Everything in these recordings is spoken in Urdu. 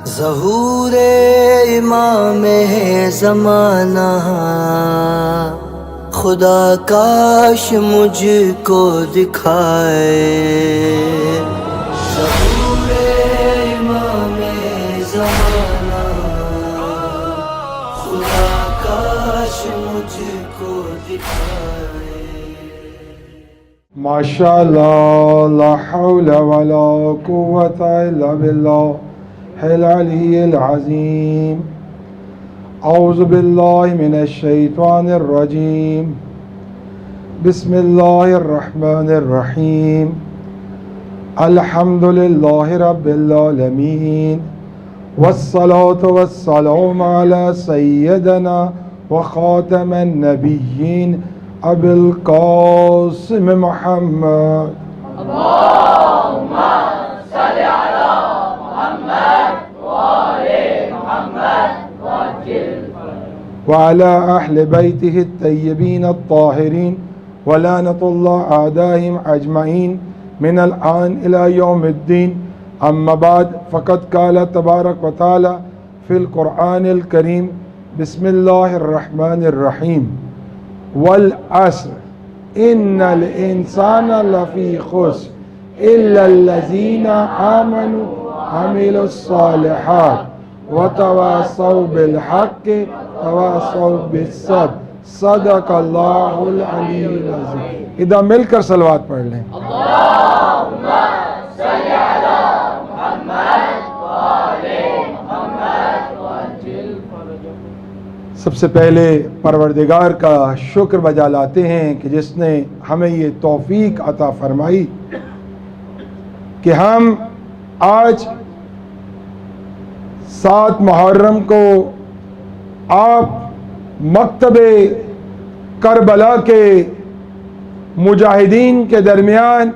ظہور امام زمانہ خدا کاش مجھ کو دکھائے، ظہور امام زمانہ خدا کاش مجھ کو دکھائے۔ ماشاءاللہ، لا حول ولا قوة الا باللہ العلی العظیم۔ اعوذ باللہ من الشیطان الرجیم، بسم اللہ الرحمن الرحیم۔ الحمد للہ رب العالمین، والصلاة والسلام علی سیدنا وخاتم النبیین ابی القاسم محمد۔ اللہم صل علی محمد وآل محمد وعجل وعلى أهل بيته الطيبين الطاهرين ولعنة الله أعدائهم أجمعين من الآن إلى يوم الدين، أما بعد، فقد قال تبارك وتعالى في القرآن الكريم: بسم الله الرحمن الرحيم، والعصر إن الإنسان لفي خسر إلا الذين آمنوا وعملوا الصالحات وتواصوا بالحق وتواصوا بالصبر، صدق اللہ العلی العظیم۔ ادھر مل کر صلوات پڑھ لیں۔ اللہم صل علی محمد وآل محمد وعجل فرجهم۔ سب سے پہلے پروردگار کا شکر بجا لاتے ہیں کہ جس نے ہمیں یہ توفیق عطا فرمائی کہ ہم آج 7 محرم کو آپ مکتب کربلا کے مجاہدین کے درمیان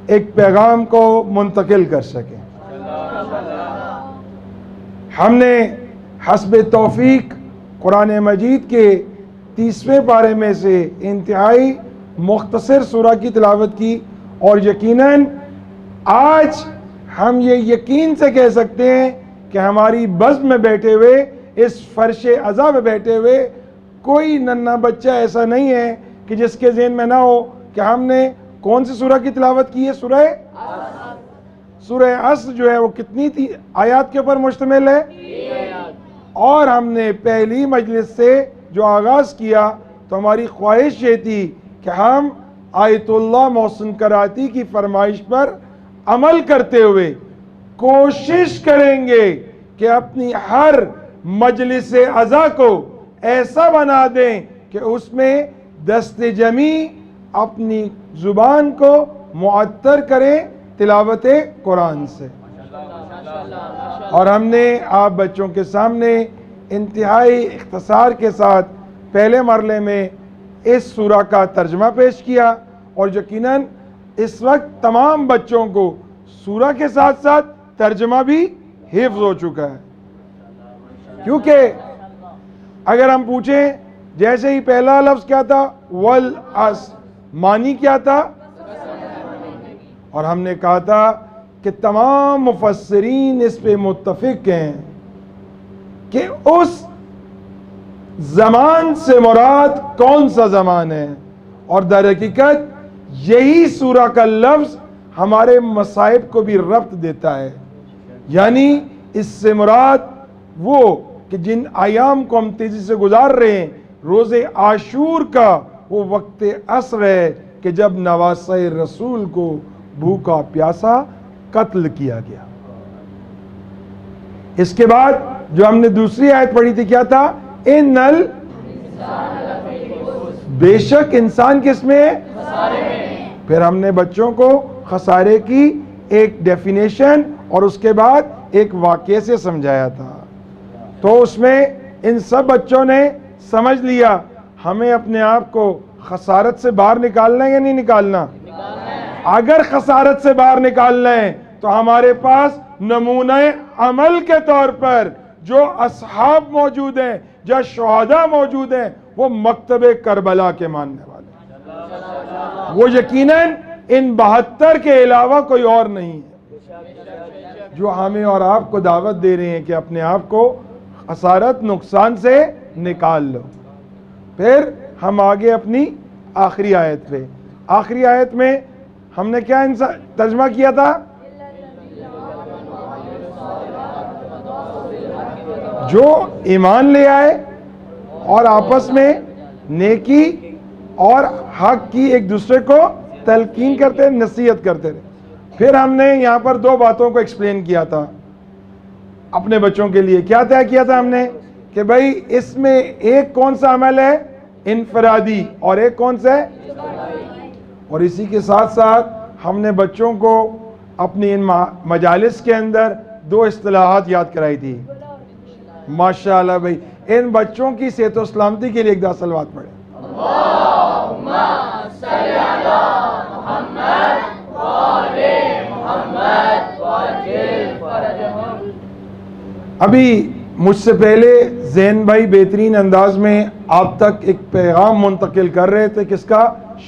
ایک پیغام کو منتقل کر سکیں۔ ہم نے حسب توفیق قرآن مجید کے 30ویں پارے میں سے انتہائی مختصر سورہ کی تلاوت کی، اور یقیناً آج ہم یہ یقین سے کہہ سکتے ہیں کہ ہماری بزم میں بیٹھے ہوئے، اس فرش عزا میں بیٹھے ہوئے کوئی ننھا بچہ ایسا نہیں ہے کہ جس کے ذہن میں نہ ہو کہ ہم نے کون سی سورہ کی تلاوت کی ہے؟ سورہ عصر جو ہے وہ کتنی آیات کے اوپر مشتمل ہے؟ اور ہم نے پہلی مجلس سے جو آغاز کیا تو ہماری خواہش یہ تھی کہ ہم آیت اللہ محسن کراتی کی فرمائش پر عمل کرتے ہوئے کوشش کریں گے کہ اپنی ہر مجلس عزا کو ایسا بنا دیں کہ اس میں دست جمی اپنی زبان کو معطر کریں تلاوت قرآن سے۔ اور ہم نے آپ بچوں کے سامنے انتہائی اختصار کے ساتھ پہلے مرحلے میں اس سورہ کا ترجمہ پیش کیا، اور یقیناً اس وقت تمام بچوں کو سورہ کے ساتھ ساتھ ترجمہ بھی حفظ ہو چکا ہے۔ کیونکہ اگر ہم پوچھیں جیسے ہی پہلا لفظ کیا تھا والعصر، معنی کیا تھا؟ اور ہم نے کہا تھا کہ تمام مفسرین اس پہ متفق ہیں کہ اس زمان سے مراد کون سا زمان ہے، اور در حقیقت یہی سورہ کا لفظ ہمارے مصائب کو بھی ربط دیتا ہے۔ یعنی اس سے مراد وہ کہ جن ایام کو ہم تیزی سے گزار رہے ہیں، روز عاشور کا وہ وقت عصر ہے کہ جب نواسہ رسول کو بھوکا پیاسا قتل کیا گیا۔ اس کے بعد جو ہم نے دوسری آیت پڑھی تھی کیا تھا؟ بے شک انسان کس میں ہے؟ پھر ہم نے بچوں کو خسارے کی ایک ڈیفینیشن اور اس کے بعد ایک واقعے سے سمجھایا تھا، تو اس میں ان سب بچوں نے سمجھ لیا ہمیں اپنے آپ کو خسارت سے باہر نکالنا ہے یا نہیں نکالنا؟ اگر خسارت سے باہر نکالنا ہے تو ہمارے پاس نمونہ عمل کے طور پر جو اصحاب موجود ہیں، جو شہداء موجود ہیں، وہ مکتب کربلا کے ماننے والے، وہ یقیناً ان 72 کے علاوہ کوئی اور نہیں ہے۔ جو ہمیں اور آپ کو دعوت دے رہے ہیں کہ اپنے آپ کو خسارت نقصان سے نکال لو۔ پھر ہم آگے اپنی آخری آیت پہ، آخری آیت میں ہم نے کیا ترجمہ کیا تھا؟ جو ایمان لے آئے اور آپس میں نیکی اور حق کی ایک دوسرے کو تلقین کرتے، نصیحت کرتے رہے۔ پھر ہم نے یہاں پر دو باتوں کو ایکسپلین کیا تھا اپنے بچوں کے لیے۔ کیا طے کیا تھا ہم نے کہ بھائی اس میں ایک کون سا عمل ہے انفرادی اور ایک کون سا ہے، اور اسی کے ساتھ ساتھ ہم نے بچوں کو اپنی ان مجالس کے اندر دو اصطلاحات یاد کرائی تھی۔ ماشاءاللہ بھائی، ان بچوں کی صحت و سلامتی کے لیے ایک دعا صلوات پڑھیں۔ اللہم صلی علی محمد وآل محمد وعجل فرجہم۔ ابھی مجھ سے پہلے زین بھائی بہترین انداز میں آپ تک ایک پیغام منتقل کر رہے تھے، کس کا؟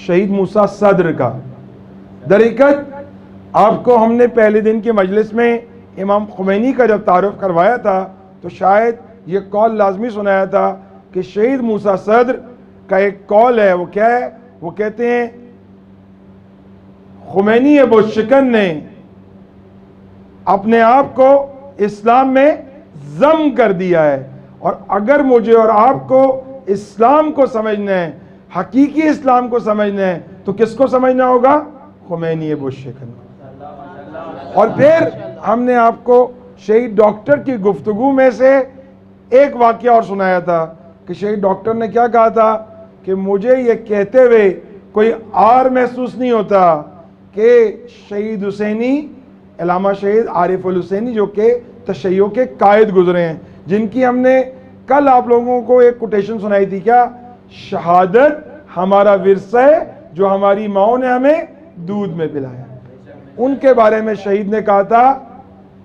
شہید موسیٰ صدر کا۔ در حقیقت آپ کو ہم نے پہلے دن کے مجلس میں امام خمینی کا جب تعارف کروایا تھا تو شاید یہ قول لازمی سنایا تھا کہ شہید موسیٰ صدر کا ایک قول ہے، وہ کیا ہے؟ وہ کہتے ہیں خمینی ابو شکن نے اپنے آپ کو اسلام میں ضم کر دیا ہے، اور اگر مجھے اور آپ کو اسلام کو سمجھنا ہے، حقیقی اسلام کو سمجھنا ہے، تو کس کو سمجھنا ہوگا؟ خمینی ابو شکن کو۔ اور پھر ہم نے آپ کو شہید ڈاکٹر کی گفتگو میں سے ایک واقعہ اور سنایا تھا کہ شہید ڈاکٹر نے کیا کہا تھا کہ مجھے یہ کہتے ہوئے کوئی عار محسوس نہیں ہوتا کہ شہید حسینی، علامہ شہید عارف الحسینی جو کہ تشیع کے قائد گزرے ہیں، جن کی ہم نے کل آپ لوگوں کو ایک کوٹیشن سنائی تھی، کیا؟ شہادت ہمارا ورثہ ہے جو ہماری ماؤں نے ہمیں دودھ میں پلایا۔ ان کے بارے میں شہید نے کہا تھا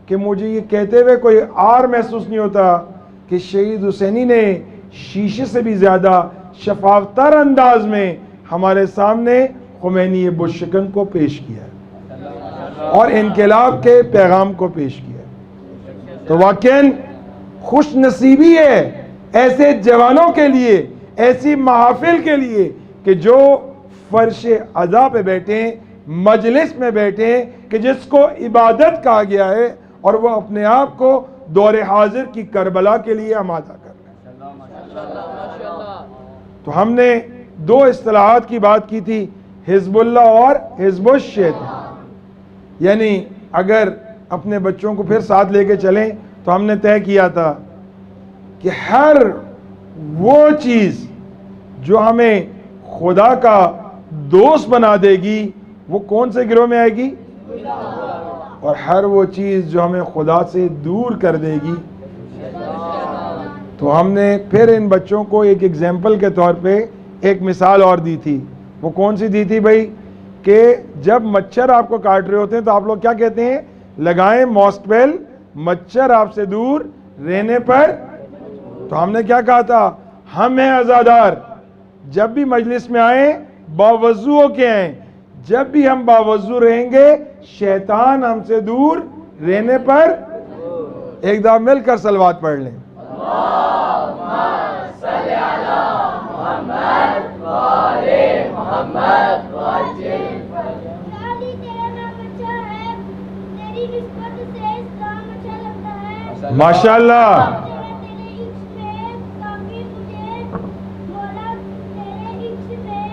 کہ مجھے یہ کہتے ہوئے کوئی عار محسوس نہیں ہوتا کہ شہید حسینی نے شیشے سے بھی زیادہ شفاف تر انداز میں ہمارے سامنے خمینی ابو شکن کو پیش کیا اور انقلاب کے پیغام کو پیش کیا۔ تو واقعاً خوش نصیبی ہے ایسے جوانوں کے لیے، ایسی محافل کے لیے کہ جو فرش عزا پہ بیٹھیں، مجلس میں بیٹھیں کہ جس کو عبادت کہا گیا ہے، اور وہ اپنے آپ کو دور حاضر کی کربلا کے لیے آمادہ کر رہے ہیں۔ تو ہم نے دو اصطلاحات کی بات کی تھی، حزب اللہ اور حزب الشیطان۔ یعنی اگر اپنے بچوں کو پھر ساتھ لے کے چلیں تو ہم نے طے کیا تھا کہ ہر وہ چیز جو ہمیں خدا کا دوست بنا دے گی وہ کون سے گروہ میں آئے گی؟ اور ہر وہ چیز جو ہمیں خدا سے دور کر دے گی۔ تو ہم نے پھر ان بچوں کو ایک ایگزامپل کے طور پہ ایک مثال اور دی تھی۔ وہ کون سی دی تھی بھائی؟ کہ جب مچھر آپ کو کاٹ رہے ہوتے ہیں تو آپ لوگ کیا کہتے ہیں؟ لگائیں ماسکبیل، مچھر آپ سے دور رہنے پر۔ تو ہم نے کیا کہا تھا؟ ہم ہیں عزادار، جب بھی مجلس میں آئیں باوضو ہو کے آئیں، جب بھی ہم باوضو رہیں گے شیطان ہم سے دور رہنے پر۔ ایک دفعہ مل کر صلوات پڑھ لیں۔ اللہم صلی علی محمد وآل محمد وعجل فرجہم۔ دادی تیرا نام اچھا ہے، تیری نسبت سے اسلام اچھا لگتا ہے۔ ماشاءاللہ۔ تیرے عشق میں کافی مجھے مولا، تیرے عشق میں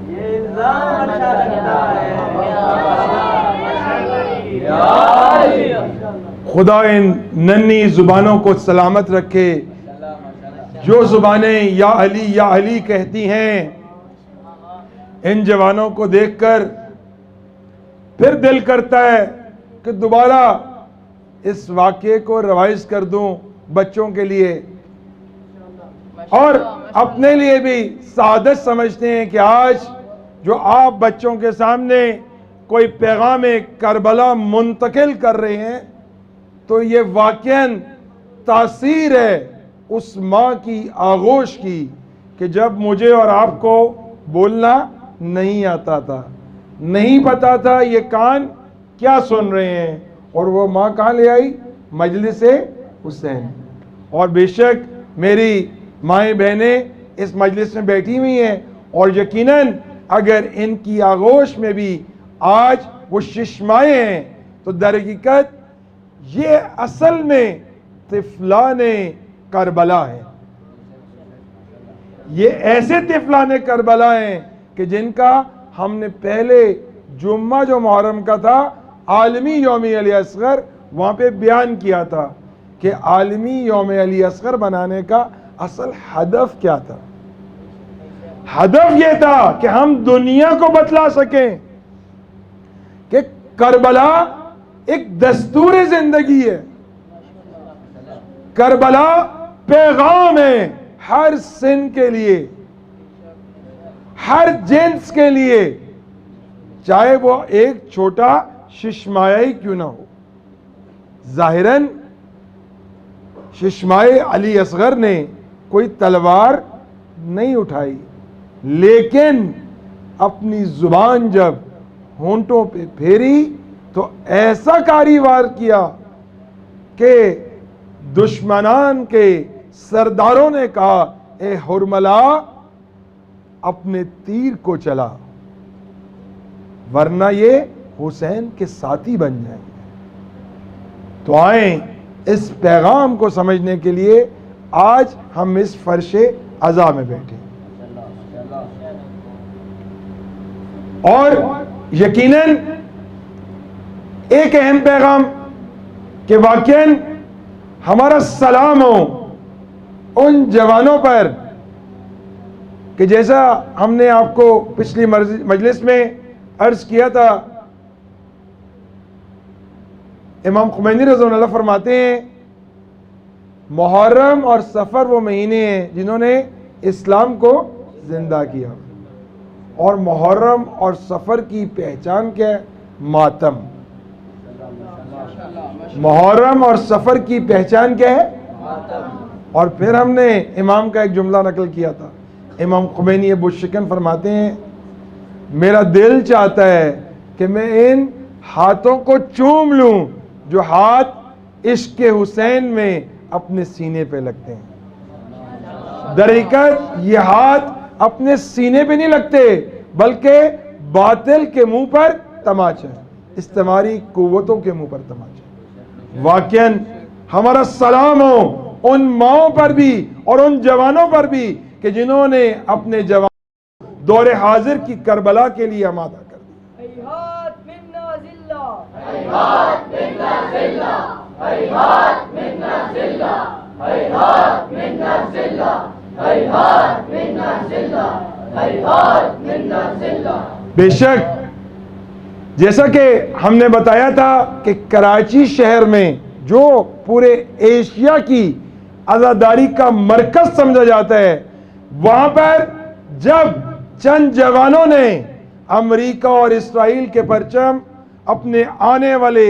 یہ الزام اچھا لگتا ہے۔ خدا ان ننھی زبانوں کو سلامت رکھے جو زبانیں یا علی کہتی ہیں۔ ان جوانوں کو دیکھ کر پھر دل کرتا ہے کہ دوبارہ اس واقعے کو ریوائز کر دوں بچوں کے لیے، اور اپنے لیے بھی سعادت سمجھتے ہیں کہ آج جو آپ بچوں کے سامنے کوئی پیغام کربلا منتقل کر رہے ہیں تو یہ واقعاً تاثیر ہے اس ماں کی آغوش کی کہ جب مجھے اور آپ کو بولنا نہیں آتا تھا، نہیں پتا تھا یہ کان کیا سن رہے ہیں، اور وہ ماں کہاں لے آئی؟ مجلس حسین. اور بے شک میری مائیں بہنیں اس مجلس میں بیٹھی ہوئی ہیں اور یقیناً اگر ان کی آغوش میں بھی آج وہ ششمائیں ہیں تو در حقیقت یہ اصل میں طفلان کربلا ہیں. یہ ایسے طفلان کربلا ہیں کہ جن کا ہم نے پہلے جمعہ جو محرم کا تھا عالمی یوم علی اصغر وہاں پہ بیان کیا تھا کہ عالمی یوم علی اصغر بنانے کا اصل ہدف کیا تھا. ہدف یہ تھا کہ ہم دنیا کو بتلا سکیں کہ کربلا ایک دستور زندگی ہے. کربلا پیغام ہے ہر سن کے لیے، ہر جنس کے لیے، چاہے وہ ایک چھوٹا ششمایہ ہی کیوں نہ ہو. ظاہراً ششمائے علی اصغر نے کوئی تلوار نہیں اٹھائی، لیکن اپنی زبان جب ہونٹوں پہ پھیری تو ایسا کاری وار کیا کہ دشمنان کے سرداروں نے کہا اے حرملا اپنے تیر کو چلا ورنہ یہ حسین کے ساتھی بن جائیں گے. تو آئیں اس پیغام کو سمجھنے کے لیے آج ہم اس فرش عزا میں بیٹھے اور یقیناً ایک اہم پیغام کہ واقعاً ہمارا سلام ہو ان جوانوں پر کہ جیسا ہم نے آپ کو پچھلی مجلس میں عرض کیا تھا، امام خمینی رضی اللہ عنہ فرماتے ہیں محرم اور سفر وہ مہینے ہیں جنہوں نے اسلام کو زندہ کیا. اور محرم اور سفر کی پہچان کیا ہے؟ ماتم. محرم اور سفر کی پہچان کیا ہے؟ اور پھر ہم نے امام کا ایک جملہ نقل کیا تھا. امام خمینی ابو شکن فرماتے ہیں میرا دل چاہتا ہے کہ میں ان ہاتھوں کو چوم لوں جو ہاتھ عشق حسین میں اپنے سینے پہ لگتے ہیں. در حقیقت یہ ہاتھ اپنے سینے پہ نہیں لگتے بلکہ باطل کے منہ پر تماچا ہے، استعماری قوتوں کے منہ پر تماچا. واقعاً ہمارا سلام ہو ان ماؤں پر بھی اور ان جوانوں پر بھی کہ جنہوں نے اپنے جوان دور حاضر کی کربلا کے لیے آمادہ کر دیا. ہیہات منا ذلہ، ہیہات منا ذلہ، ہیہات منا ذلہ، ہیہات منا ذلہ، ہیہات منا ذلہ، ہیہات منا ذلہ. بے شک جیسا کہ ہم نے بتایا تھا کہ کراچی شہر میں جو پورے ایشیا کی عزاداری کا مرکز سمجھا جاتا ہے، وہاں پر جب چند جوانوں نے امریکہ اور اسرائیل کے پرچم اپنے آنے والے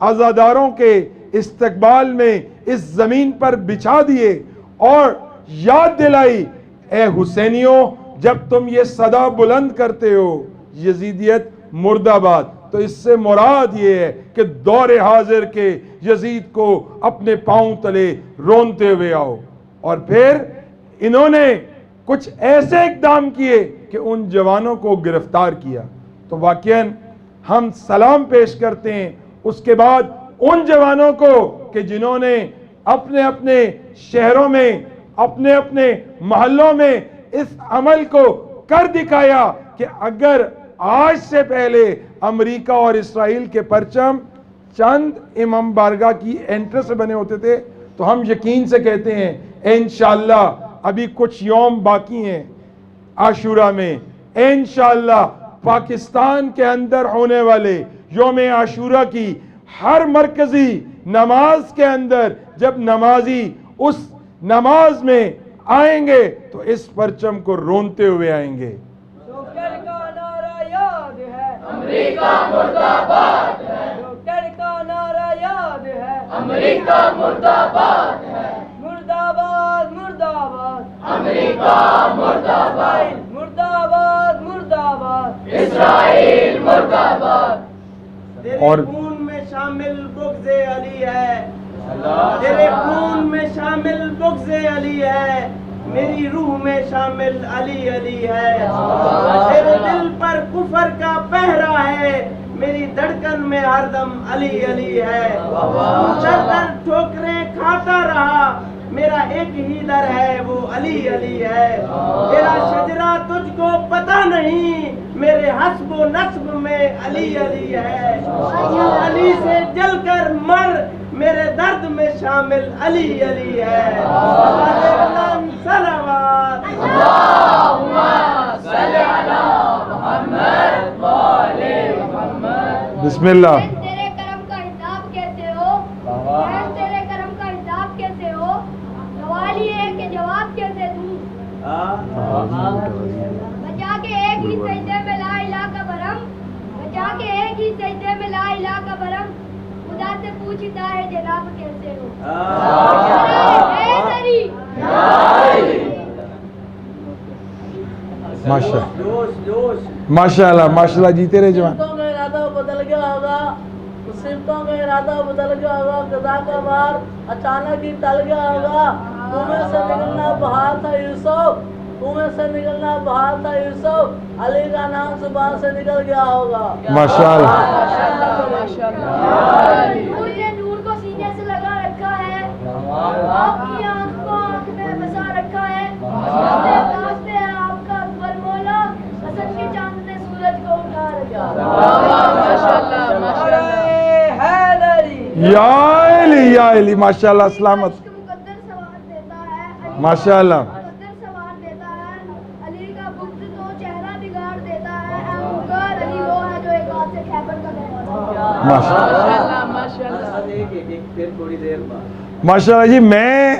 عزاداروں کے استقبال میں اس زمین پر بچھا دیے اور یاد دلائی اے حسینیوں جب تم یہ صدا بلند کرتے ہو یزیدیت مرد آباد، تو اس سے مراد یہ ہے کہ دور حاضر کے یزید کو اپنے پاؤں تلے رونتے ہوئے آؤ. اور پھر انہوں نے کچھ ایسے اقدام کیے کہ ان جوانوں کو گرفتار کیا. تو واقعاً ہم سلام پیش کرتے ہیں اس کے بعد ان جوانوں کو کہ جنہوں نے اپنے اپنے شہروں میں اپنے اپنے محلوں میں اس عمل کو کر دکھایا کہ اگر آج سے پہلے امریکہ اور اسرائیل کے پرچم چند امام بارگاہ کی انٹر سے بنے ہوتے تھے تو ہم یقین سے کہتے ہیں انشاءاللہ ابھی کچھ یوم باقی ہیں عاشورہ میں، انشاءاللہ پاکستان کے اندر ہونے والے یوم عاشورہ کی ہر مرکزی نماز کے اندر جب نمازی اس نماز میں آئیں گے تو اس پرچم کو رونتے ہوئے آئیں گے. ڈاکٹر کا نعرہ یاد ہے، امریکہ مرد آباد ہے، ڈاکٹر کا نعرہ یاد ہے، امریکہ مرد آباد ہے، مرد آباد مرد آباد، امریکہ مرد آباد، مرد آباد مرد آباد، اسرائیل مرد آباد. تیرے اور خون میں شامل شامل بغض علی ہے، تیرے خون میں شامل بغض علی ہے، میری روح میں شامل علی علی ہے، تیرے دل پر کفر کا پہرا ہے، میری دھڑکن میں ہر دم علی علی ہے، در در ٹھوکریں کھاتا رہا، میرا ایک ہی در ہے وہ علی علی ہے، تیرا شجرہ تجھ کو پتہ نہیں، میرے حسب و نسب میں علی علی ہے، علی سے جل کر مر، میرے درد میں شامل علی علی ہے، صلوات اللہم صلی علی محمد وآلِ محمد۔ بسم اللہ۔ تیرے کرم کا حساب کیسے ہو، تیرے کرم کا حساب کیسے ہو، سوال یہ ہے کہ جواب کیسے دوں، بچا کے ایک ہی سجدے میں لا الہ کا برم، بچا کے ایک ہی سجدے میں لا الہ کا برم، خدا سے پوچھتا ہے جناب کیسے ہو، اے سری ماشاء جوش جوش۔ ماشاء اللہ ماشاء اللہ، جیتے رہے جوان۔ مصیبتوں کا ارادہ بدل گیا ہوگا، مصیبتوں کا ارادہ بدل گیا ہوگا، قضا کا بار اچانک ہی ٹل گیا ہوگا، کنویں سے نکلنا بہار تھا یوسف، کنویں سے نکلنا بہار تھا یوسف، علی کا نام زبان سے نکل گیا ہوگا۔ ماشاء اللہ۔ نور نے نور کو سینے سے لگا رکھا ہے، آپ کی آنکھ کو آنکھ میں بسا رکھا ہے، آکاش میں ہے آپ کا اکبر مولا، حسن کے چاند نے سورج کو اٹھا رکھا ہے۔ یا علی یا علی، ماشاء اللہ سلامت، عشق مقدر ثواب دیتا ہے، علی ماشاء اللہ۔ مقدر ثواب دیتا ہے، علی کا بغض تو چہرہ بگاڑ دیتا ہے، اے مغار علی وہ ہے جو ایک ہاتھ سے خیبر کا دروازہ۔ ماشاء اللہ پھر تھوڑی دیر بعد ماشاء اللہ جی، میں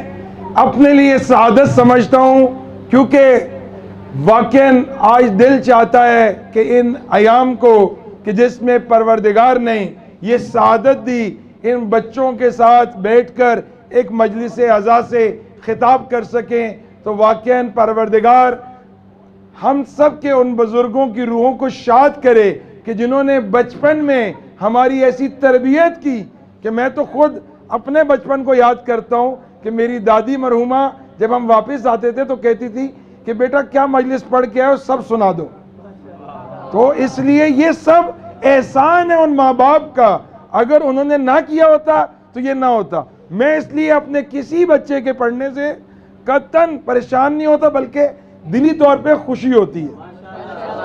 اپنے لیے سعادت سمجھتا ہوں، کیونکہ واقعاً آج دل چاہتا ہے کہ ان ایام کو کہ جس میں پروردگار نے یہ سعادت دی، ان بچوں کے ساتھ بیٹھ کر ایک مجلس عزا سے خطاب کر سکیں، تو واقعاً پروردگار ہم سب کے ان بزرگوں کی روحوں کو شاد کرے کہ جنہوں نے بچپن میں ہماری ایسی تربیت کی کہ میں تو خود اپنے بچپن کو یاد کرتا ہوں کہ میری دادی مرحومہ جب ہم واپس آتے تھے تو کہتی تھی کہ بیٹا کیا مجلس پڑھ کے آئے سب سنا دو، تو اس لیے یہ سب احسان ہے ان ماں باپ کا، اگر انہوں نے نہ کیا ہوتا تو یہ نہ ہوتا۔ میں اس لیے اپنے کسی بچے کے پڑھنے سے قطعاً پریشان نہیں ہوتا، بلکہ دلی طور پہ خوشی ہوتی ہے،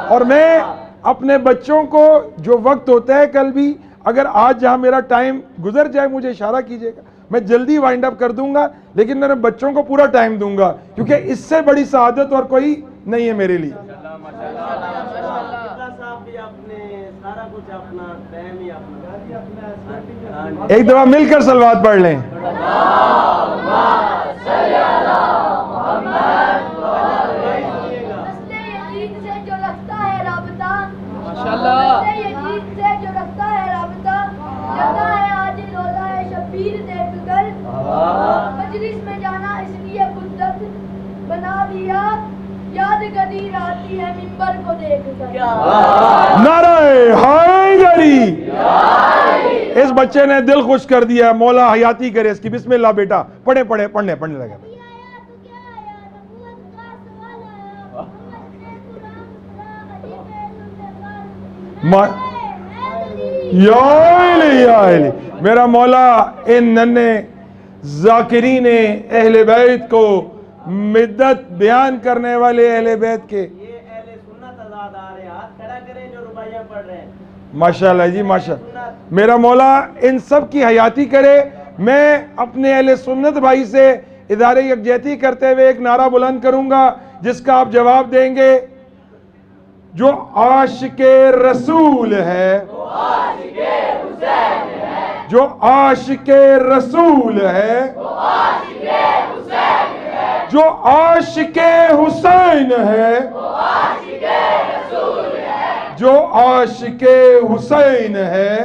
اور میں اپنے بچوں کو جو وقت ہوتا ہے کل بھی، اگر آج جہاں میرا ٹائم گزر جائے مجھے اشارہ کیجئے گا، میں جلدی وائنڈ اپ کر دوں گا، لیکن میرے بچوں کو پورا ٹائم دوں گا، کیونکہ اس سے بڑی سعادت اور کوئی نہیں ہے میرے لیے۔ صاحب بھی اپنے سارا کچھ اپنا ٹائم ہی اپنا، ایک دفعہ مل کر صلوات پڑھ لیں۔ نسل یزید سے جو رکھتا ہے رابطہ، نسل یزید سے جو رکھتا ہے رابطہ، جگہ ہے آج روزہ ہے شبیر دیکھ کر، مجلس میں جانا اس لیے بدت بنا دیا، یاد قدیر آتی ہے منبر کو دیکھ کر۔ نعرہ حیدری، اس بچے نے دل خوش کر دیا، مولا حیاتی کرے اس کی۔ بسم اللہ بیٹا، پڑھنے لگے۔ آیا تو کیا آیا، نبوت کا سوال آیا، محمد نے قرآن پڑھا، علی پہ ما- یا علی یا علی، میرا مولا ان ننے ذاکرین اہل بیت کو، مدت بیان کرنے والے اہل بیت کے، یہ اہل سنت آزاد آ رہے ہیں، ہاتھ کھڑا کریں جو رباعیاں پڑھ رہے ہیں۔ ماشاءاللہ جی ماشاءاللہ، میرا مولا ان سب کی حیاتی کرے۔ میں اپنے اہل سنت بھائی سے ادارے یکجہتی کرتے ہوئے ایک نعرہ بلند کروں گا جس کا آپ جواب دیں گے، جو عاشق رسول ہے، جو عاشق رسول ہے، جو عاشق حسین ہے، جو عاشق حسین ہے،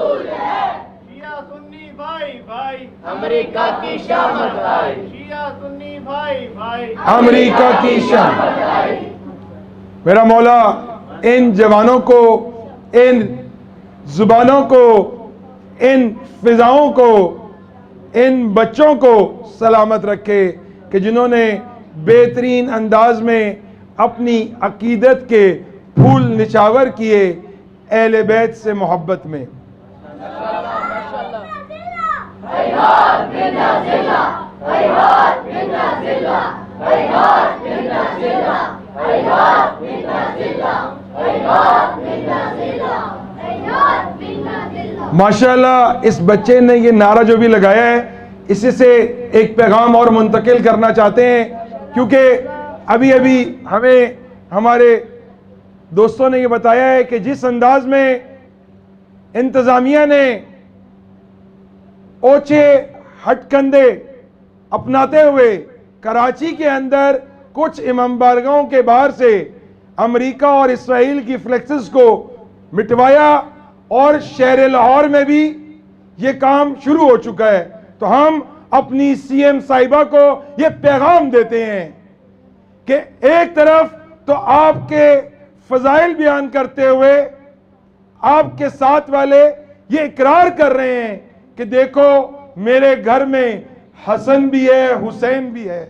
شیعہ سنی بھائی بھائی، امریکہ کی شامت آئی، شیعہ سنی بھائی بھائی، امریکہ کی شان۔ میرا مولا ان جوانوں کو، ان زبانوں کو، ان فضاؤں کو، ان بچوں کو سلامت رکھے کہ جنہوں نے بہترین انداز میں اپنی عقیدت کے پھول نچاور کیے اہل بیت سے محبت میں۔ ماشاءاللہ اس بچے نے یہ نعرہ جو بھی لگایا ہے، اسی سے ایک پیغام اور منتقل کرنا چاہتے ہیں، کیونکہ ابھی ہمیں ہمارے دوستوں نے یہ بتایا ہے کہ جس انداز میں انتظامیہ نے اوچھے ہٹ کندے اپناتے ہوئے کراچی کے اندر کچھ امام بارگاہوں کے باہر سے امریکہ اور اسرائیل کی فلیکسز کو مٹوایا، اور شہر لاہور میں بھی یہ کام شروع ہو چکا ہے، تو ہم اپنی سی ایم صاحبہ کو یہ پیغام دیتے ہیں کہ ایک طرف تو آپ کے فضائل بیان کرتے ہوئے آپ کے ساتھ والے یہ اقرار کر رہے ہیں کہ دیکھو میرے گھر میں حسن بھی ہے، حسین بھی ہے۔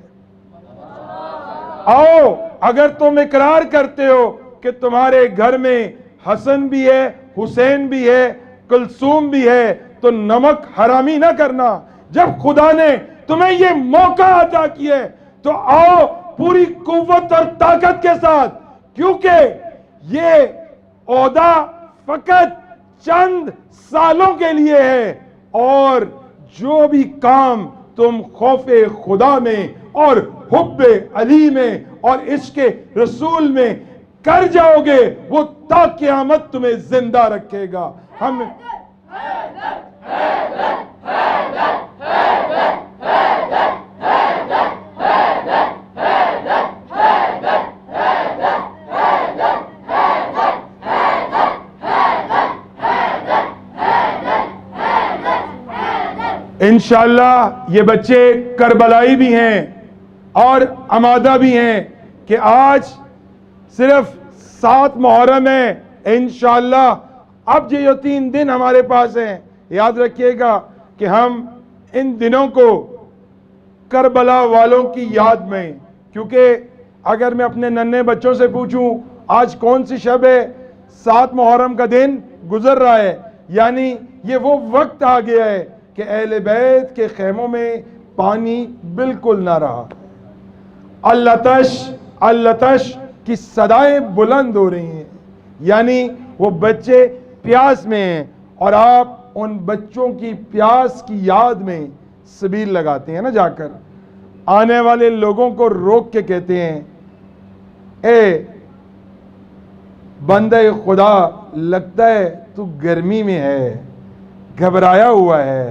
آؤ اگر تم اقرار کرتے ہو کہ تمہارے گھر میں حسن بھی ہے، حسین بھی ہے، کلثوم بھی ہے، تو نمک حرامی نہ کرنا۔ جب خدا نے تمہیں یہ موقع عطا کیا ہے تو آؤ پوری قوت اور طاقت کے ساتھ، کیونکہ یہ عہدہ فقط چند سالوں کے لیے ہے، اور جو بھی کام تم خوف خدا میں اور حب علی میں اور عشق رسول میں کر جاؤ گے وہ تا قیامت تمہیں زندہ رکھے گا۔ ہم انشاءاللہ یہ بچے کربلائی بھی ہیں اور آمادہ بھی ہیں کہ آج صرف 7 محرم ہے، انشاءاللہ اب یہ 3 دن ہمارے پاس ہیں، یاد رکھیے گا کہ ہم ان دنوں کو کربلا والوں کی یاد میں، کیونکہ اگر میں اپنے ننھے بچوں سے پوچھوں آج کون سی شب ہے، 7 محرم کا دن گزر رہا ہے، یعنی یہ وہ وقت آ گیا ہے کہ اہل بیت کے خیموں میں پانی بالکل نہ رہا، اللتش کی صدائیں بلند ہو رہی ہیں، یعنی وہ بچے پیاس میں ہیں، اور آپ ان بچوں کی پیاس کی یاد میں سبیل لگاتے ہیں نا، جا کر آنے والے لوگوں کو روک کے کہتے ہیں اے بندہ خدا، لگتا ہے تو گرمی میں ہے، گھبرایا ہوا ہے،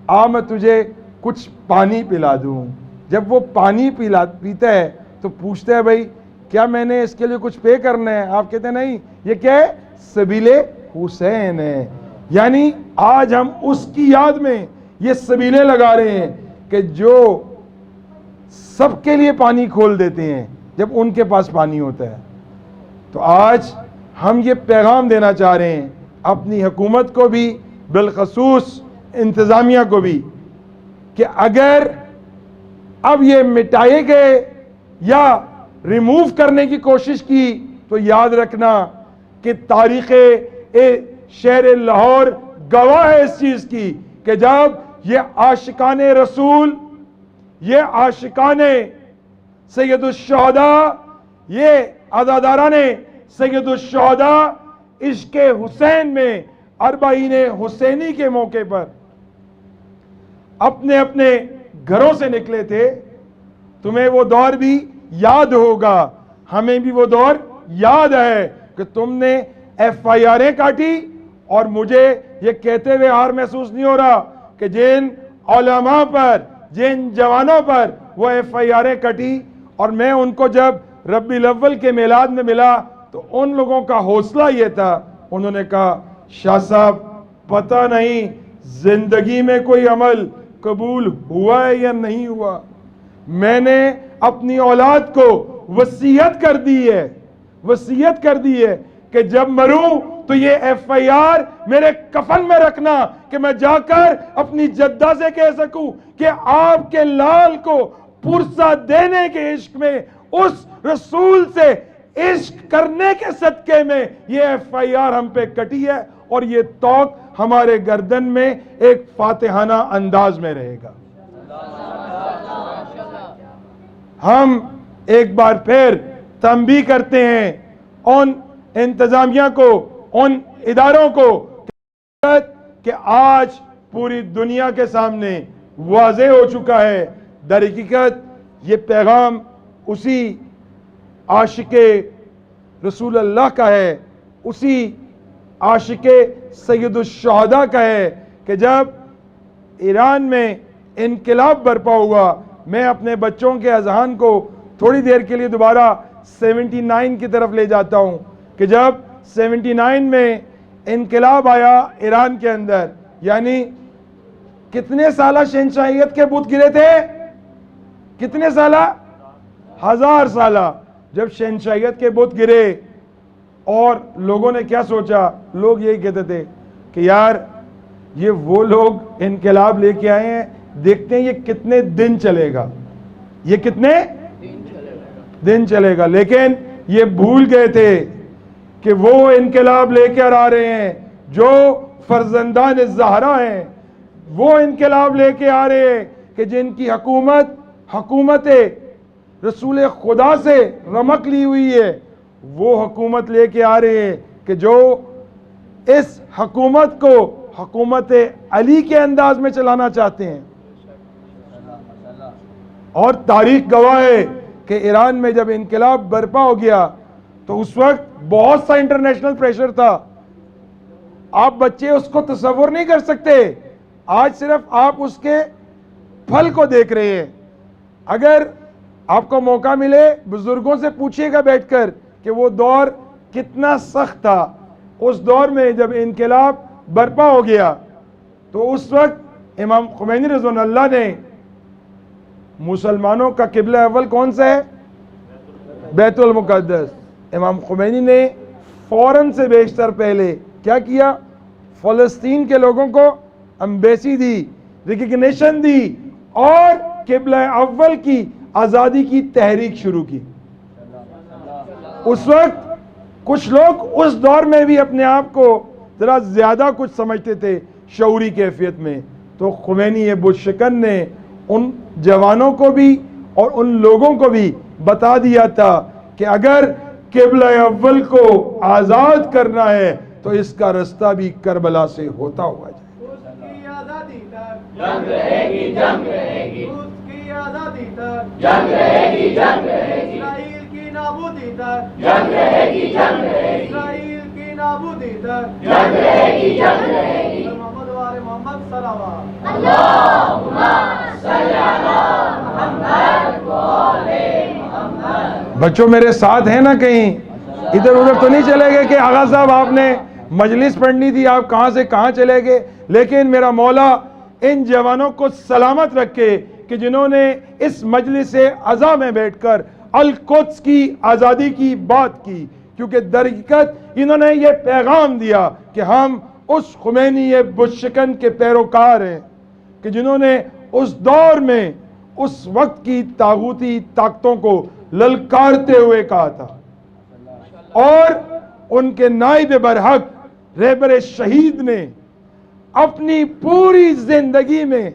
آ میں تجھے کچھ پانی پلا دوں۔ جب وہ پانی پیتا ہے تو پوچھتا ہے بھائی کیا میں نے اس کے لیے کچھ پے کرنا ہے؟ آپ کہتے ہیں نہیں، یہ کیا ہے؟ سبیل حسین ہے، یعنی آج ہم اس کی یاد میں یہ سبیلیں لگا رہے ہیں کہ جو سب کے لیے پانی کھول دیتے ہیں جب ان کے پاس پانی ہوتا ہے۔ تو آج ہم یہ پیغام دینا چاہ رہے ہیں اپنی حکومت کو بھی، بالخصوص انتظامیہ کو بھی، کہ اگر اب یہ مٹائے گئے یا ریموو کرنے کی کوشش کی تو یاد رکھنا کہ تاریخ شہر لاہور گواہ ہے اس چیز کی کہ جب یہ عاشقان رسول، یہ عاشقان سید الشہداء، یہ عزاداران سید الشہداء عشق حسین میں اربعین حسینی کے موقع پر اپنے اپنے گھروں سے نکلے تھے، تمہیں وہ دور بھی یاد ہوگا، ہمیں بھی وہ دور یاد ہے کہ تم نے ایف آئی آریں کاٹی، اور مجھے یہ کہتے ہوئے ہار محسوس نہیں ہو رہا کہ جن علماء پر، جن جوانوں پر وہ ایف آئی آریں کٹی، اور میں ان کو جب ربیع الاول کے میلاد میں ملا تو ان لوگوں کا حوصلہ یہ تھا، انہوں نے کہا شاہ صاحب پتہ نہیں زندگی میں کوئی عمل قبول ہوا ہے یا نہیں ہوا، میں نے اپنی اولاد کو وصیت کر دی ہے کہ جب مروں تو یہ ایف آئی آر میرے کفن میں رکھنا کہ میں جا کر اپنی جدہ سے کہہ سکوں کہ آپ کے لال کو پرسہ دینے کے عشق میں اس رسول سے عشق کرنے کے صدقے میں یہ ایف آئی آر ہم پہ کٹی ہے، اور یہ توق ہمارے گردن میں ایک فاتحانہ انداز میں رہے گا۔ ہم ایک بار پھر تنبیہ کرتے ہیں ان انتظامیہ کو، ان اداروں کو کہ آج پوری دنیا کے سامنے واضح ہو چکا ہے، در حقیقت یہ پیغام اسی عاشق رسول اللہ کا ہے، اسی عاشق سید الشہداء کا ہے کہ جب ایران میں انقلاب برپا ہوا، میں اپنے بچوں کے اذہان کو تھوڑی دیر کے لیے دوبارہ 79 کی طرف لے جاتا ہوں کہ جب 79 میں انقلاب آیا ایران کے اندر، یعنی کتنے سالہ شہنشاہیت کے بت گرے تھے؟ کتنے سالہ؟ 1000 سالہ۔ جب شہنشاہیت کے بت گرے اور لوگوں نے کیا سوچا؟ لوگ یہی کہتے تھے کہ یار یہ وہ لوگ انقلاب لے کے آئے ہیں، دیکھتے ہیں یہ کتنے دن چلے گا، یہ کتنے دن چلے گا۔ لیکن یہ بھول گئے تھے کہ وہ انقلاب لے کر آ رہے ہیں جو فرزندان الزہرا ہیں، وہ انقلاب لے کے آ رہے ہیں کہ جن کی حکومت رسول خدا سے رمق لی ہوئی ہے، وہ حکومت لے کے آ رہے ہیں کہ جو اس حکومت کو حکومت علی کے انداز میں چلانا چاہتے ہیں۔ اور تاریخ گواہ ہے کہ ایران میں جب انقلاب برپا ہو گیا تو اس وقت بہت سا انٹرنیشنل پریشر تھا، آپ بچے اس کو تصور نہیں کر سکتے، آج صرف آپ اس کے پھل کو دیکھ رہے ہیں۔ اگر آپ کو موقع ملے بزرگوں سے پوچھئے گا بیٹھ کر کہ وہ دور کتنا سخت تھا، اس دور میں جب انقلاب برپا ہو گیا تو اس وقت امام خمینی رضوان اللہ نے مسلمانوں کا قبلہ اول کون سا ہے؟ بیت المقدس۔ امام خمینی نے فوراً سے بیشتر پہلے کیا کیا؟ فلسطین کے لوگوں کو امبیسی دی، ریکگنیشن دی اور قبلہ اول کی آزادی کی تحریک شروع کی۔ اس وقت کچھ لوگ اس دور میں بھی اپنے آپ کو ذرا زیادہ کچھ سمجھتے تھے شعوری کیفیت میں، تو خمینی بت شکن نے ان جوانوں کو بھی اور ان لوگوں کو بھی بتا دیا تھا کہ اگر قبلہ اول کو آزاد کرنا ہے تو اس کا رستہ بھی کربلا سے ہوتا ہوا جائے۔ اس کی آزادی تک جنگ رہے گی، جنگ رہے گی، اس کی آزادی تک جنگ رہے گی، جنگ رہے گی، اسرائیل کی نابودی تک جنگ رہے گی، جنگ رہے گی، اسرائیل کی نابودی تک جنگ رہے گی، جنگ رہے گی۔ محمد وآل محمد صلوات اللہم صلی علی محمد وآل محمد۔ بچوں میرے ساتھ ہیں نا؟ کہیں ادھر ادھر تو نہیں چلے گئے کہ آغا صاحب آپ نے مجلس پڑھنی تھی، آپ کہاں سے کہاں چلے گئے؟ لیکن میرا مولا ان جوانوں کو سلامت رکھے کہ جنہوں نے اس مجلس عزا میں بیٹھ کر القدس کی آزادی کی بات کی، کیونکہ در حقیقت انہوں نے یہ پیغام دیا کہ ہم اس خمینی بت شکن کے پیروکار ہیں کہ جنہوں نے اس دور میں اس وقت کی طاغوتی طاقتوں کو للکارتے ہوئے کہا تھا، اور ان کے نائب برحق رہبر شہید نے اپنی پوری زندگی میں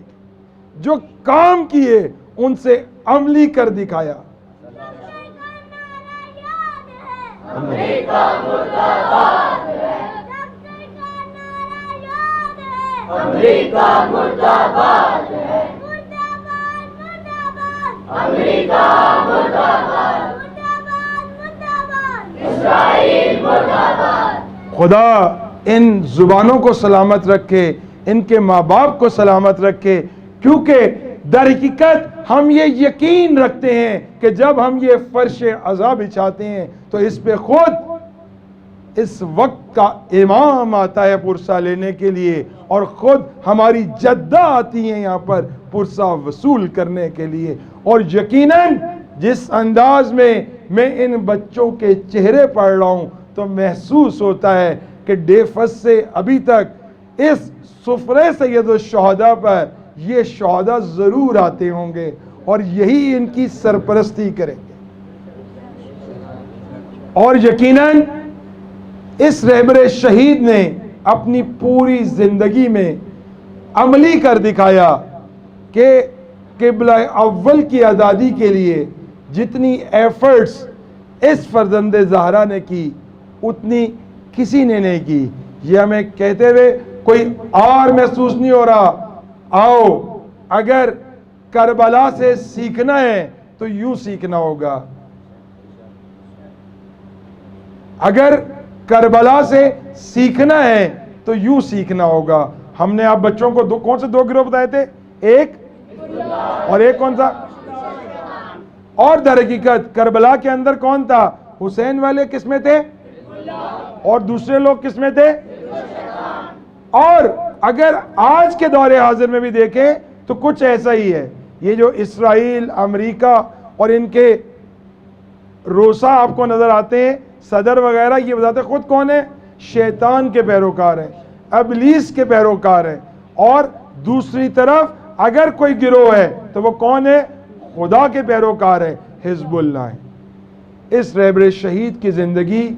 جو کام کیے ان سے عملی کر دکھایا۔ امریکہ مردہ باد ہے، امریکہ مردہ باد ہے، امریکہ مردہ باد، اسرائیل مردہ باد۔ خدا ان زبانوں کو سلامت رکھے، ان کے ماں باپ کو سلامت رکھے، کیونکہ در حقیقت ہم یہ یقین رکھتے ہیں کہ جب ہم یہ فرش عزا بچھاتے ہیں تو اس پہ خود اس وقت کا امام آتا ہے پرسہ لینے کے لیے، اور خود ہماری جدہ آتی ہیں یہاں پر پرسہ وصول کرنے کے لیے۔ اور یقیناً جس انداز میں میں ان بچوں کے چہرے پڑھ رہا ہوں تو محسوس ہوتا ہے کہ کہ ڈے فرسٹ سے ابھی تک اس سفرے سید الشہداء پر یہ شہداء ضرور آتے ہوں گے اور یہی ان کی سرپرستی کریں گے. اور یقیناً اس رہبر شہید نے اپنی پوری زندگی میں عملی کر دکھایا کہ قبلہ اول کی آزادی کے لیے جتنی ایفرٹس اس فرزند زہرا نے کی اتنی کسی نے نہیں کی. یہ ہمیں کہتے ہوئے کوئی اور محسوس نہیں ہو رہا. آؤ اگر کربلا سے سیکھنا ہے تو یوں سیکھنا ہوگا. اگر کربلا سے سیکھنا ہے تو یوں سیکھنا ہوگا. ہم نے آپ بچوں کو کون سے دو گروہ بتائے تھے؟ ایک اور ایک کون سا؟ اور در حقیقت کربلا کے اندر کون تھا؟ حسین والے کس میں تھے اور دوسرے لوگ کس میں تھے؟ اور اگر آج کے دور حاضر میں بھی دیکھیں تو کچھ ایسا ہی ہے. یہ جو اسرائیل، امریکہ اور ان کے روسا آپ کو نظر آتے ہیں، صدر وغیرہ، یہ بتاتے خود کون ہے؟ شیطان کے پیروکار ہیں، ابلیس کے پیروکار ہیں. اور دوسری طرف اگر کوئی گروہ ہے تو وہ کون ہے؟ خدا کے پیروکار ہے، حزب اللہ ہے. اس رہبر شہید کی زندگی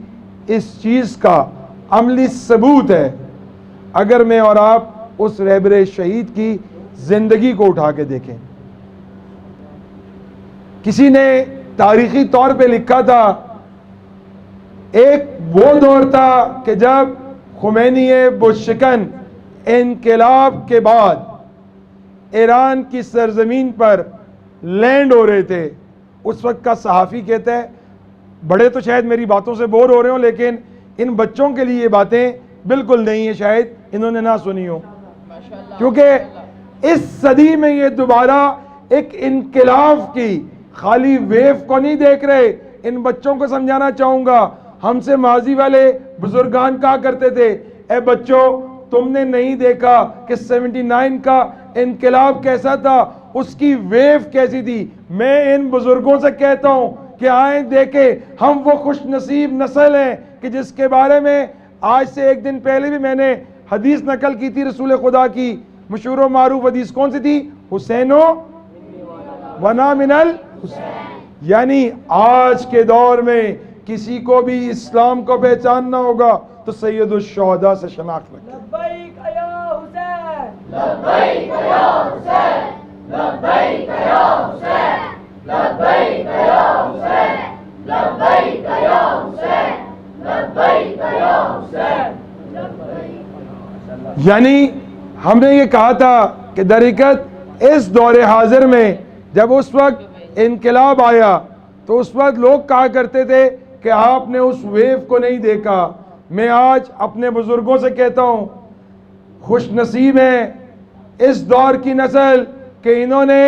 اس چیز کا عملی ثبوت ہے. اگر میں اور آپ اس رہبر شہید کی زندگی کو اٹھا کے دیکھیں، کسی نے تاریخی طور پہ لکھا تھا ایک وہ دور تھا کہ جب خمینی بتشکن انقلاب کے بعد ایران کی سرزمین پر لینڈ ہو رہے تھے. اس وقت کا صحافی کہتا ہے، بڑے تو شاید میری باتوں سے بور ہو رہے ہوں لیکن ان بچوں کے لیے یہ باتیں بالکل نہیں ہیں، شاید انہوں نے نہ سنی ہو، کیونکہ اس صدی میں یہ دوبارہ ایک انقلاب کی خالی ویو کو نہیں دیکھ رہے. ان بچوں کو سمجھانا چاہوں گا، ہم سے ماضی والے بزرگان کہا کرتے تھے، اے بچوں تم نے نہیں دیکھا کہ 79 کا انقلاب کیسا تھا، اس کی ویو کیسی تھی. میں ان بزرگوں سے کہتا ہوں کہ آئیں دیکھیں، ہم وہ خوش نصیب نسل ہیں کہ جس کے بارے میں آج سے ایک دن پہلے بھی میں نے حدیث نقل کی تھی رسول خدا کی. مشہور و معروف حدیث کون سی تھی؟ حسین ونا من الحسین. یعنی آج کے دور میں کسی کو بھی اسلام کو پہچاننا ہوگا تو سید الشہداء سے شناخت رکھیں. لبیک یا حسین، لبیک یا حسین، لبیک یا حسین، لبیک یا حسین، لبیک یا حسین، لبیک یا حسین. یعنی ہم نے یہ کہا تھا کہ در حقیقت اس دور حاضر میں جب اس وقت انقلاب آیا تو اس وقت لوگ کہا کرتے تھے کہ آپ نے اس ویو کو نہیں دیکھا. میں آج اپنے بزرگوں سے کہتا ہوں، خوش نصیب ہیں اس دور کی نسل کہ انہوں نے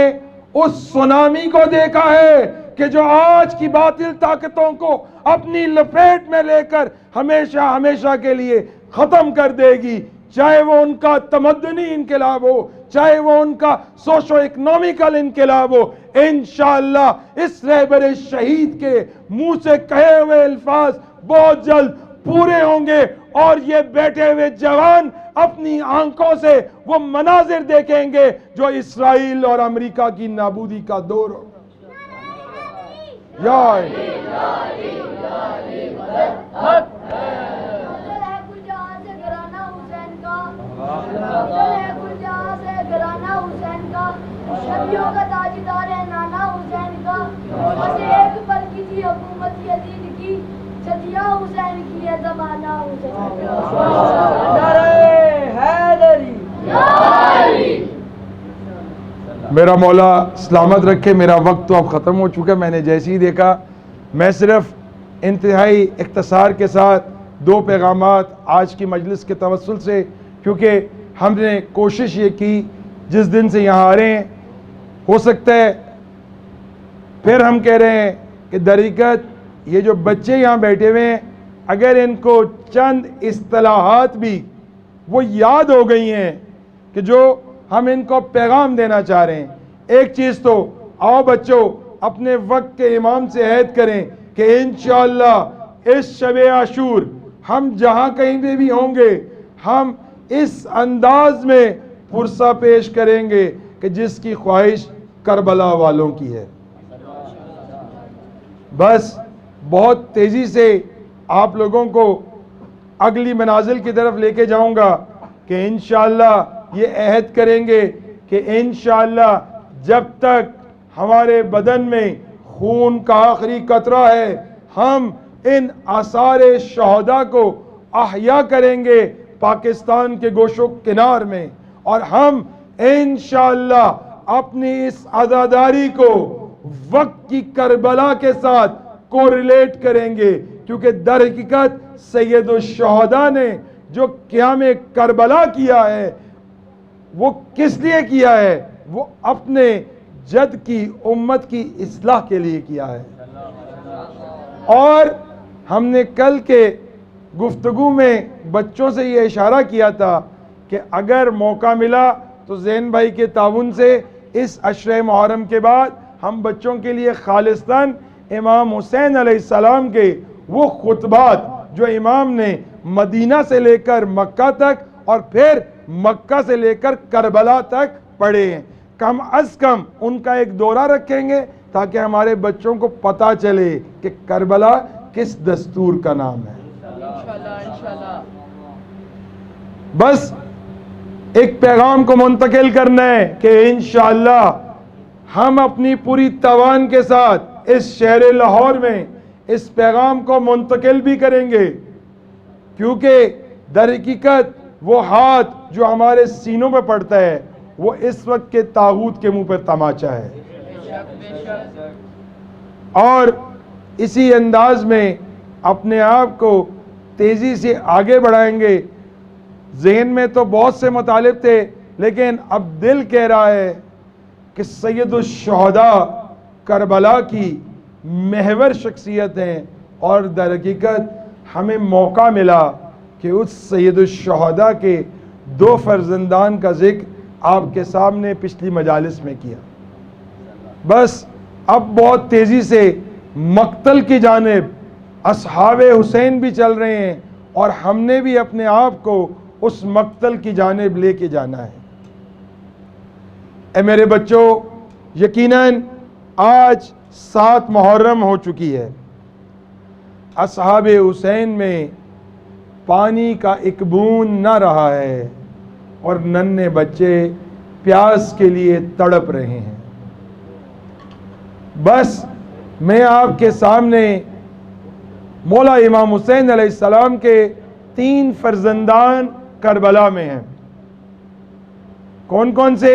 اس سونامی کو دیکھا ہے کہ جو آج کی باطل طاقتوں کو اپنی لپیٹ میں لے کر ہمیشہ ہمیشہ کے لیے ختم کر دے گی. چاہے وہ ان کا تمدنی انقلاب ہو، چاہے وہ ان کا سوشو اکنومیکل انقلاب ہو. انشاءاللہ اس رہبر شہید کے منہ سے کہے ہوئے الفاظ بہت جلد پورے ہوں گے اور یہ بیٹھے ہوئے جوان اپنی آنکھوں سے وہ مناظر دیکھیں گے جو اسرائیل اور امریکہ کی نابودی کا دور ہو. یا شبیوں کا تاجدار ہے نانا حسین کا، بس ایک پل کی تھی حکومت یزید کی، صدیہ حسین کی ہے زمانہ حسین کا. نعرہ حیدری. میرا مولا سلامت رکھے. میرا وقت تو اب ختم ہو چکا. میں نے جیسے ہی دیکھا میں صرف انتہائی اختصار کے ساتھ دو پیغامات آج کی مجلس کے توسل سے، کیونکہ ہم نے کوشش یہ کی جس دن سے یہاں آ رہے ہیں، ہو سکتا ہے پھر ہم کہہ رہے ہیں کہ در حقیقت یہ جو بچے یہاں بیٹھے ہوئے ہیں اگر ان کو چند اصطلاحات بھی وہ یاد ہو گئی ہیں کہ جو ہم ان کو پیغام دینا چاہ رہے ہیں. ایک چیز تو آؤ بچوں اپنے وقت کے امام سے عہد کریں کہ انشاءاللہ اس شب عاشور ہم جہاں کہیں پہ بھی ہوں گے ہم اس انداز میں پرسہ پیش کریں گے کہ جس کی خواہش کربلا والوں کی ہے. بس بہت تیزی سے آپ لوگوں کو اگلی منازل کی طرف لے کے جاؤں گا کہ انشاءاللہ یہ عہد کریں گے کہ انشاءاللہ جب تک ہمارے بدن میں خون کا آخری قطرہ ہے ہم ان آثار شہداء کو احیا کریں گے پاکستان کے گوش و کنار میں، اور ہم انشاءاللہ اپنی اس عزاداری کو وقت کی کربلا کے ساتھ کوریلیٹ کریں گے، کیونکہ در حقیقت سید الشہداء نے جو قیام کربلا کیا ہے وہ کس لیے کیا ہے؟ وہ اپنے جد کی امت کی اصلاح کے لیے کیا ہے. اور ہم نے کل کے گفتگو میں بچوں سے یہ اشارہ کیا تھا کہ اگر موقع ملا تو زین بھائی کے تعاون سے اس عشرہ محرم کے بعد ہم بچوں کے لیے خالصتاً امام حسین علیہ السلام کے وہ خطبات جو امام نے مدینہ سے لے کر مکہ تک اور پھر مکہ سے لے کر کربلا تک پڑھے ہیں، کم از کم ان کا ایک دورہ رکھیں گے تاکہ ہمارے بچوں کو پتہ چلے کہ کربلا کس دستور کا نام ہے. انشاءاللہ بس ایک پیغام کو منتقل کرنا ہے کہ انشاءاللہ ہم اپنی پوری توان کے ساتھ اس شہر لاہور میں اس پیغام کو منتقل بھی کریں گے، کیونکہ در حقیقت وہ ہاتھ جو ہمارے سینوں پہ پڑتا ہے وہ اس وقت کے طاغوت کے منہ پہ تماچا ہے. اور اسی انداز میں اپنے آپ کو تیزی سے آگے بڑھائیں گے. ذہن میں تو بہت سے مطالب تھے لیکن اب دل کہہ رہا ہے کہ سید الشہداء کربلا کی محور شخصیت ہیں، اور در حقیقت ہمیں موقع ملا کہ اس سید الشہداء کے 2 فرزندان کا ذکر آپ کے سامنے پچھلی مجالس میں کیا. بس اب بہت تیزی سے مقتل کی جانب اصحاب حسین بھی چل رہے ہیں اور ہم نے بھی اپنے آپ کو اس مقتل کی جانب لے کے جانا ہے. اے میرے بچوں، یقیناً آج 7 محرم ہو چکی ہے. اصحاب حسین میں پانی کا ایک بوند نہ رہا ہے اور ننھے بچے پیاس کے لیے تڑپ رہے ہیں. بس میں آپ کے سامنے مولا امام حسین علیہ السلام کے 3 فرزندان کربلا میں ہیں. کون کون سے؟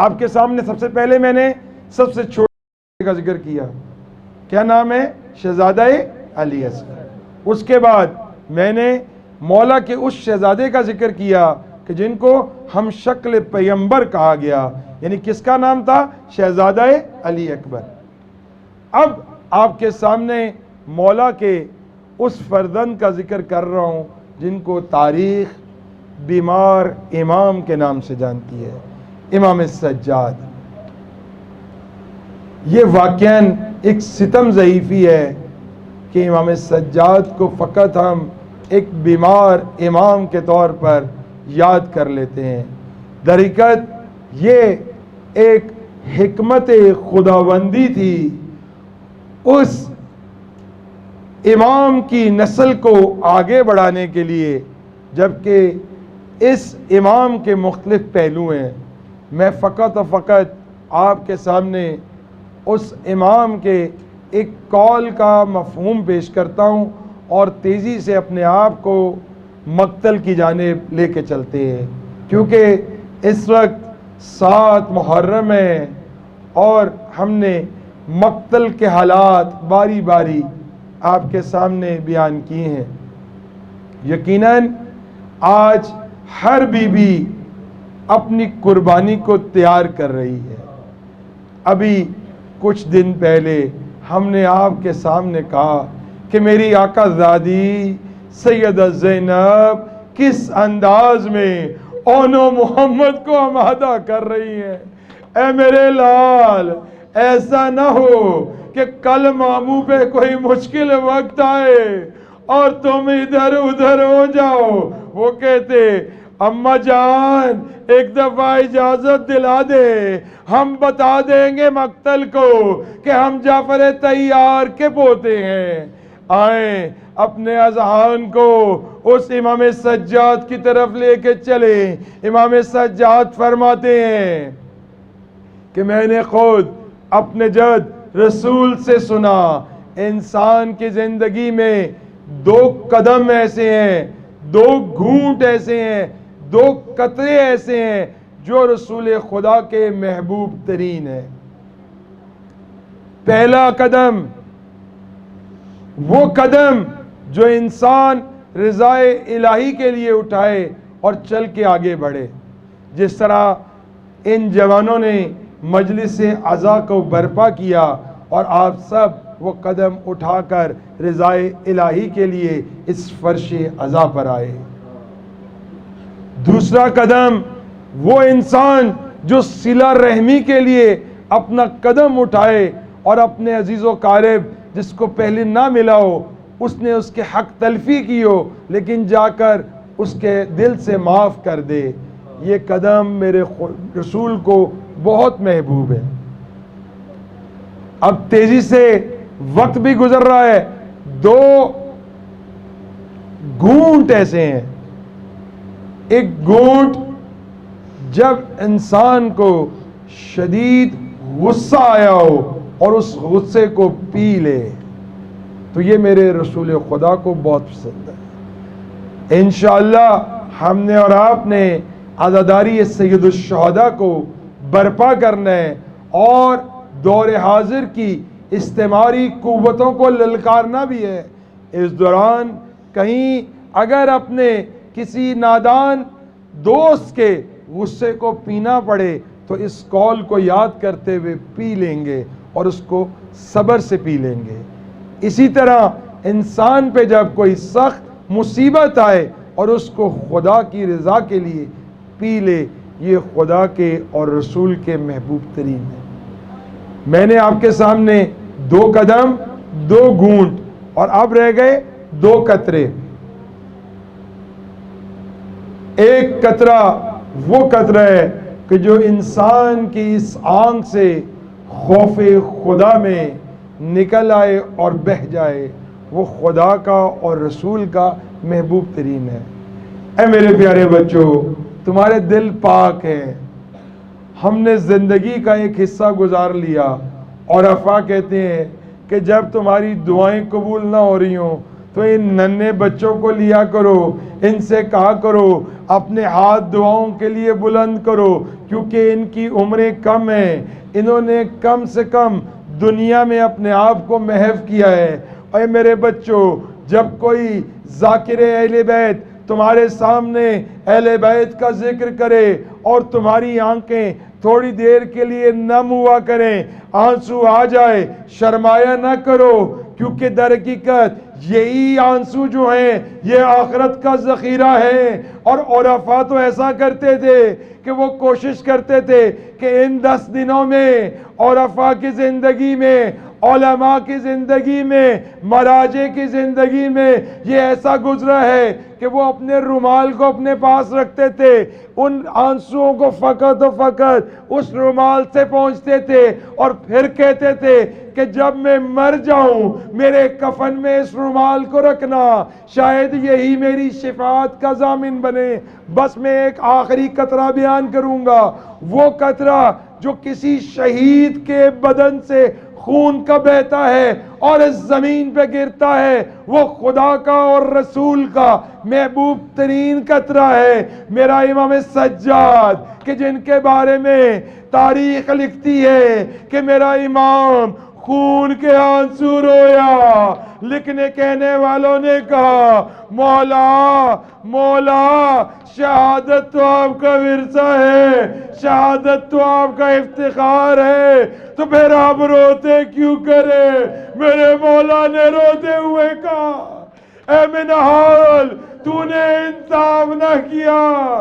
آپ کے سامنے سب سے پہلے میں نے سب سے چھوٹے کا ذکر کیا، کیا نام ہے؟ شہزادہ علی اصغر. اس کے بعد میں نے مولا کے اس شہزادے کا ذکر کیا کہ جن کو ہم شکل پیغمبر کہا گیا، یعنی کس کا نام تھا؟ شہزادہ علی اکبر. اب آپ کے سامنے مولا کے اس فرزند کا ذکر کر رہا ہوں جن کو تاریخ بیمار امام کے نام سے جانتی ہے، امام سجاد. یہ واقعاً ایک ستم ضعیفی ہے کہ امام سجاد کو فقط ہم ایک بیمار امام کے طور پر یاد کر لیتے ہیں. در حقیقت یہ ایک حکمت خداوندی تھی اس امام کی نسل کو آگے بڑھانے کے لیے، جبکہ اس امام کے مختلف پہلو ہیں. میں فقط و فقط آپ کے سامنے اس امام کے ایک قول کا مفہوم پیش کرتا ہوں اور تیزی سے اپنے آپ کو مقتل کی جانب لے کے چلتے ہیں، کیونکہ اس وقت 7 محرم ہے اور ہم نے مقتل کے حالات باری باری آپ کے سامنے بیان کیے ہیں. یقیناً آج ہر بی بی اپنی قربانی کو تیار کر رہی ہے. ابھی کچھ دن پہلے ہم نے آپ کے سامنے کہا کہ میری آقا زادی سیدہ زینب کس انداز میں اونو محمد کو آمادہ کر رہی ہیں. اے میرے لال، ایسا نہ ہو کہ کل ماموں پہ کوئی مشکل وقت آئے اور تم ادھر ادھر ہو جاؤ. وہ کہتے اماں جان ایک دفعہ اجازت دلا دے, ہم بتا دیں گے مقتل کو کہ ہم جعفر طیار کے پوتے ہیں. آئیں اپنے اذہان کو اس امام سجاد کی طرف لے کے چلے. امام سجاد فرماتے ہیں کہ میں نے خود اپنے جد رسول سے سنا, انسان کی زندگی میں 2 قدم ایسے ہیں, 2 گھونٹ ایسے ہیں, 2 قطرے ایسے ہیں جو رسول خدا کے محبوب ترین ہیں. پہلا قدم وہ قدم جو انسان رضائے الہی کے لیے اٹھائے اور چل کے آگے بڑھے. جس طرح ان جوانوں نے مجلس عزا کو برپا کیا اور آپ سب وہ قدم اٹھا کر رضائے الہی کے لیے اس فرش عزا پر آئے. دوسرا قدم وہ انسان جو صلہ رحمی کے لیے اپنا قدم اٹھائے اور اپنے عزیز و قارب جس کو پہلے نہ ملا ہو, اس نے اس کے حق تلفی کی ہو, لیکن جا کر اس کے دل سے معاف کر دے. یہ قدم میرے رسول کو بہت محبوب ہے. اب تیزی سے وقت بھی گزر رہا ہے. 2 گھونٹ ایسے ہیں. ایک گھونٹ جب انسان کو شدید غصہ آیا ہو اور اس غصے کو پی لے, تو یہ میرے رسول خدا کو بہت پسند ہے. انشاءاللہ ہم نے اور آپ نے عزاداری سید الشہداء کو برپا کرنا ہے اور دور حاضر کی استعماری قوتوں کو للکارنا بھی ہے. اس دوران کہیں اگر اپنے کسی نادان دوست کے غصے کو پینا پڑے تو اس قول کو یاد کرتے ہوئے پی لیں گے اور اس کو صبر سے پی لیں گے. اسی طرح انسان پہ جب کوئی سخت مصیبت آئے اور اس کو خدا کی رضا کے لیے پی لے, یہ خدا کے اور رسول کے محبوب ترین ہے. میں نے آپ کے سامنے 2 قدم 2 گھونٹ اور اب رہ گئے 2 قطرے. ایک قطرہ وہ قطرہ ہے کہ جو انسان کی اس آنکھ سے خوف خدا میں نکل آئے اور بہہ جائے, وہ خدا کا اور رسول کا محبوب ترین ہے. اے میرے پیارے بچوں, تمہارے دل پاک ہیں. ہم نے زندگی کا ایک حصہ گزار لیا اور افواہ کہتے ہیں کہ جب تمہاری دعائیں قبول نہ ہو رہی ہوں تو ان ننھے بچوں کو لیا کرو, ان سے کہا کرو اپنے ہاتھ دعاؤں کے لیے بلند کرو, کیونکہ ان کی عمریں کم ہیں, انہوں نے کم سے کم دنیا میں اپنے آپ کو محو کیا ہے. اے میرے بچوں, جب کوئی ذاکر اہل بیت تمہارے سامنے اہل بیت کا ذکر کرے اور تمہاری آنکھیں تھوڑی دیر کے لیے نم ہوا کریں, آنسو آ جائے, شرمایا نہ کرو, کیونکہ در حقیقت یہی آنسو جو ہیں یہ آخرت کا ذخیرہ ہے. اور عرفاء تو ایسا کرتے تھے کہ وہ کوشش کرتے تھے کہ ان 10 دنوں میں عرفاء کی زندگی میں, علماء کی زندگی میں, مراجع کی زندگی میں یہ ایسا گزرا ہے کہ وہ اپنے رومال کو اپنے پاس رکھتے تھے, ان آنسوؤں کو فقط و فقط اس رومال سے پہنچتے تھے اور پھر کہتے تھے کہ جب میں مر جاؤں میرے کفن میں اس رومال کو رکھنا, شاید یہی میری شفاعت کا ضامن بنے. بس میں ایک آخری قطرہ بیان کروں گا, وہ قطرہ جو کسی شہید کے بدن سے خون کا بہتا ہے اور اس زمین پہ گرتا ہے, وہ خدا کا اور رسول کا محبوب ترین قطرہ ہے. میرا امام سجاد کہ جن کے بارے میں تاریخ لکھتی ہے کہ میرا امام خون کے آنسو رویا, لکھنے کہنے والوں نے کہا مولا مولا شہادت تو آپ کا ورثہ ہے, شہادت تو آپ کا افتخار ہے, تو پھر آپ روتے کیوں کرے؟ میرے مولا نے روتے ہوئے کہا اے منہال تو نے انصاف نہ کیا,